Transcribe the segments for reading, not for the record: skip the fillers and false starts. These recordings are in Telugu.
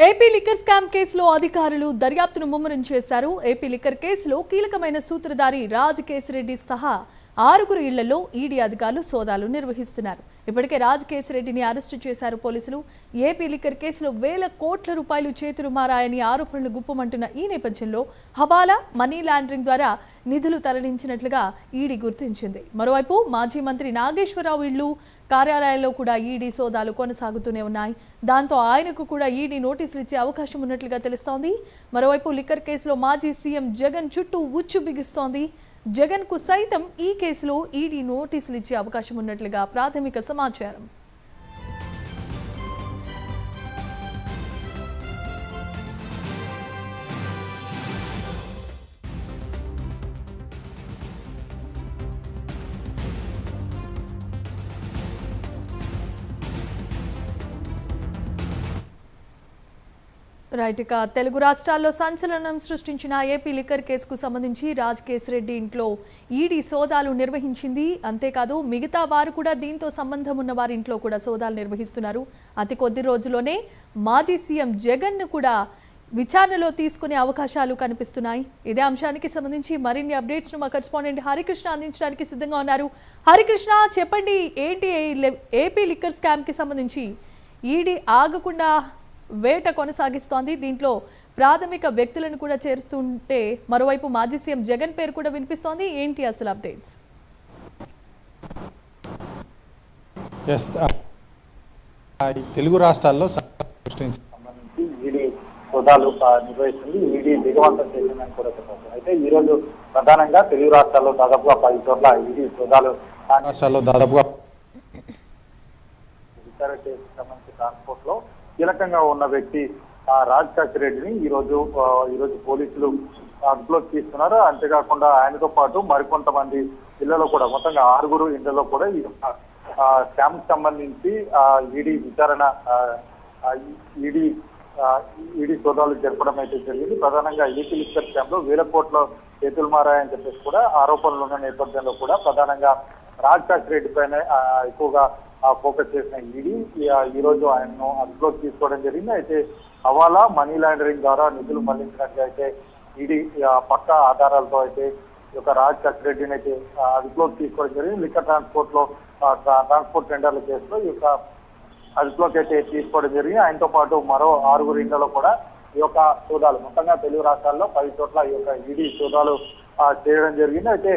ఏపీ లిక్కర్ స్కామ్ కేసులో అధికారులు దర్యాప్తును ముమ్మరం చేశారు. ఏపీ లిక్కర్ కేసులో కీలకమైన సూత్రధారి రాజ్ కేసిరెడ్డి సహా 6 ఇళ్లలో ఈడీ అధికారులు సోదాలు నిర్వహిస్తున్నారు. ఇప్పటికే రాజ్ కేసిరెడ్డిని అరెస్టు చేశారు పోలీసులు. ఏపీ లిక్కర్ కేసులో వేల కోట్ల రూపాయలు చేతులు మారాయని ఆరోపణలు గుప్పమంటున్న ఈ నేపథ్యంలో హవాలా, మనీ లాండరింగ్ ద్వారా నిధులు తరలించినట్లుగా ఈడీ గుర్తించింది. మరోవైపు మాజీ మంత్రి నాగేశ్వరరావు ఇళ్లు, కార్యాలయాల్లో కూడా ఈడీ సోదాలు కొనసాగుతూనే ఉన్నాయి. దాంతో ఆయనకు కూడా ఈడీ నోటీసులు ఇచ్చే అవకాశం ఉన్నట్లుగా తెలుస్తోంది. మరోవైపు లిక్కర్ కేసులో మాజీ సీఎం జగన్ చుట్టూ ఉచ్చు బిగిస్తోంది. జగన్ కు సైతం ఈ కేసులో ఈడీ నోటీసులు ఇచ్చే అవకాశం ఉన్నట్లుగా ప్రాథమిక సమాచారం. రైట్, ఇక తెలుగు రాష్ట్రాల్లో సంచలనం సృష్టించిన ఏపీ లిక్కర్ కేసుకు సంబంధించి రాజ్ కేసిరెడ్డి ఇంట్లో ఈడీ సోదాలు నిర్వహించింది. అంతేకాదు మిగతా వారు కూడా దీంతో సంబంధం ఉన్న వారి ఇంట్లో కూడా సోదాలు నిర్వహిస్తున్నారు. అతి కొద్ది రోజుల్లోనే మాజీ సీఎం జగన్ ను కూడా విచారణలో తీసుకునే అవకాశాలు కనిపిస్తున్నాయి. ఇదే అంశానికి సంబంధించి మరిన్ని అప్డేట్స్ ను మా కరెస్పాండెంట్ హరికృష్ణ అందించడానికి సిద్ధంగా ఉన్నారు. హరికృష్ణ, చెప్పండి, ఏంటి ఏపీ లిక్కర్ స్కామ్ కి సంబంధించి ఈడీ ఆగకుండా వేట కొనసాగిస్తోంది. దీంట్లో ప్రాథమిక వ్యక్తులను కూడా చేరుస్తుంటే మరోవైపు మాజీ సీఎం జగన్ పేరు కూడా వినిపిస్తోంది. ఏంటి అసలు అప్డేట్స్? తెలుగు రాష్ట్రాల్లో సంబంధించి ఈడీ సోదాలు నిర్వహిస్తుంది. ఈడీ దిగవంతం చేసిందని కూడా చెప్పవచ్చు. అయితే ఈ రోజు ప్రధానంగా తెలుగు రాష్ట్రాల్లో దాదాపుగా 10 చోట్ల ఈడీ సోదాలు రాష్ట్రాల్లో దాదాపుగా విచారణ కేసుకు సంబంధించి ట్రాన్స్పోర్ట్ లో కీలకంగా ఉన్న వ్యక్తి రాజ్ కేసిరెడ్డిని ఈ రోజు పోలీసులు అదుపులోకి తీసుకున్నారు. అంతేకాకుండా ఆయనతో పాటు మరికొంతమంది ఇళ్లలో కూడా మొత్తంగా 6 ఇళ్లలో కూడా ఈ స్కామ్ సంబంధించి ఈడీ విచారణ ఈడీ సోదాలు జరపడం అయితే జరిగింది. ప్రధానంగా ఏపీ లిక్కర్ స్కామ్ లో వేల కోట్ల చేతులు మారాయని చెప్పేసి కూడా ఆరోపణలు ఉన్న నేపథ్యంలో కూడా ప్రధానంగా రాజ్ కేసిరెడ్డి పైన ఎక్కువగా ఫోకస్ చేసిన ఈడీ ఈ రోజు ఆయనను అదుపులోకి తీసుకోవడం జరిగింది. అయితే హవాలా, మనీ లాండరింగ్ ద్వారా నిధులు మళ్లించినట్టు అయితే ఈడీ పక్కా ఆధారాలతో అయితే ఈ యొక్క రాజ్ కేసిరెడ్డిని అయితే అదుపులోకి తీసుకోవడం జరిగింది. లిక్కర్ ట్రాన్స్పోర్ట్ టెండర్ల కేసులో ఈ యొక్క అదుపులోకి అయితే తీసుకోవడం జరిగింది. ఆయనతో పాటు మరో 6 ఇళ్లలో కూడా ఈ యొక్క సోదాలు మొత్తంగా తెలుగు రాష్ట్రాల్లో 10 చోట్ల ఈ యొక్క ఈడీ సోదాలు చేయడం జరిగింది. అయితే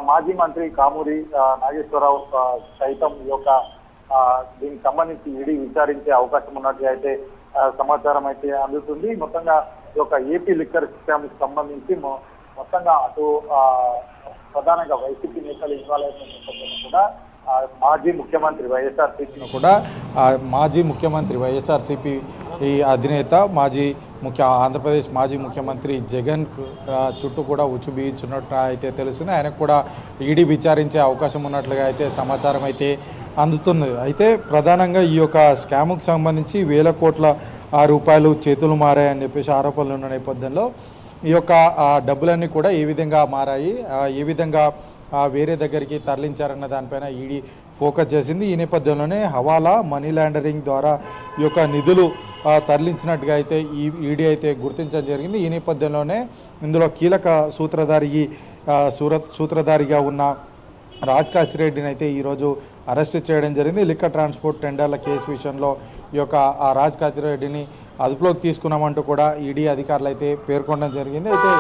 మాజీ మంత్రి కామూరి నాగేశ్వరరావు సైతం ఈ యొక్క దీనికి సంబంధించి ఈడీ విచారించే అవకాశం ఉన్నట్టుగా అయితే సమాచారం అయితే అందుతుంది. మొత్తంగా ఈ యొక్క ఏపీ లిక్కర్ స్కామ్ కి సంబంధించి మొత్తంగా అటు ప్రధానంగా వైసీపీ నేతలు ఇన్వాల్వ్ అయిన కూడా మాజీ ముఖ్యమంత్రి వైఎస్ఆర్సీపీ ఈ అధినేత ఆంధ్రప్రదేశ్ మాజీ ముఖ్యమంత్రి జగన్ చుట్టూ కూడా ఉచ్చు బిగించున్నట్టు అయితే తెలుస్తుంది. ఆయనకు కూడా ఈడీ విచారించే అవకాశం ఉన్నట్లుగా అయితే సమాచారం అయితే అందుతున్నది. అయితే ప్రధానంగా ఈ యొక్క స్కామ్కు సంబంధించి వేల కోట్ల రూపాయలు చేతులు మారాయని చెప్పేసి ఆరోపణలు ఉన్న నేపథ్యంలో ఈ యొక్క డబ్బులన్నీ కూడా ఏ విధంగా మారాయి, ఏ విధంగా వేరే దగ్గరికి తరలించారన్న దానిపైన ఈడీ ఫోకస్ చేసింది. ఈ నేపథ్యంలోనే హవాలా, మనీ లాండరింగ్ ద్వారా ఈ యొక్క నిధులు తరలించినట్టుగా అయితే ఈ ఈడీ అయితే గుర్తించడం జరిగింది. ఈ నేపథ్యంలోనే ఇందులో కీలక సూత్రధారిగా ఉన్న రాజ్ కేసిరెడ్డిని అయితే ఈరోజు అరెస్ట్ చేయడం జరిగింది. లిక్కర్ ట్రాన్స్పోర్ట్ టెండర్ల కేసు విషయంలో ఈ యొక్క రాజ్ కేసిరెడ్డిని అదుపులోకి తీసుకున్నామంటూ కూడా ఈడీ అధికారులు అయితే పేర్కొనడం జరిగింది. అయితే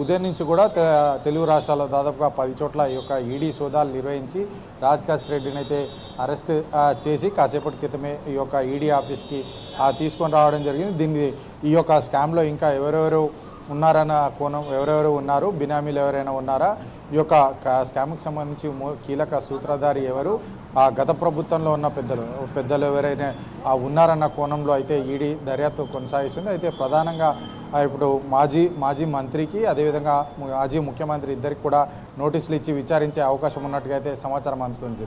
ఉదయం నుంచి కూడా తెలుగు రాష్ట్రాల్లో దాదాపుగా 10 చోట్ల ఈ యొక్క ఈడీ సోదాలు నిర్వహించి రాజ్ కేసిరెడ్డిని అయితే అరెస్ట్ చేసి కాసేపటి క్రితమే ఈ యొక్క ఈడీ ఆఫీస్కి తీసుకొని రావడం జరిగింది. ఈ యొక్క స్కామ్లో ఇంకా ఎవరెవరు ఉన్నారు, బినామీలు ఎవరైనా ఉన్నారా, ఈ యొక్క స్కామ్కి సంబంధించి కీలక సూత్రధారి ఎవరు, గత ప్రభుత్వంలో ఉన్న పెద్దలు ఎవరైనా ఉన్నారన్న కోణంలో అయితే ఈడీ దర్యాప్తు కొనసాగిస్తుంది. అయితే ప్రధానంగా ఇప్పుడు మాజీ మంత్రికి అదేవిధంగా మాజీ ముఖ్యమంత్రి ఇద్దరికి కూడా నోటీసులు ఇచ్చి విచారించే అవకాశం ఉన్నట్టుగా అయితే సమాచారం అందుతుంది.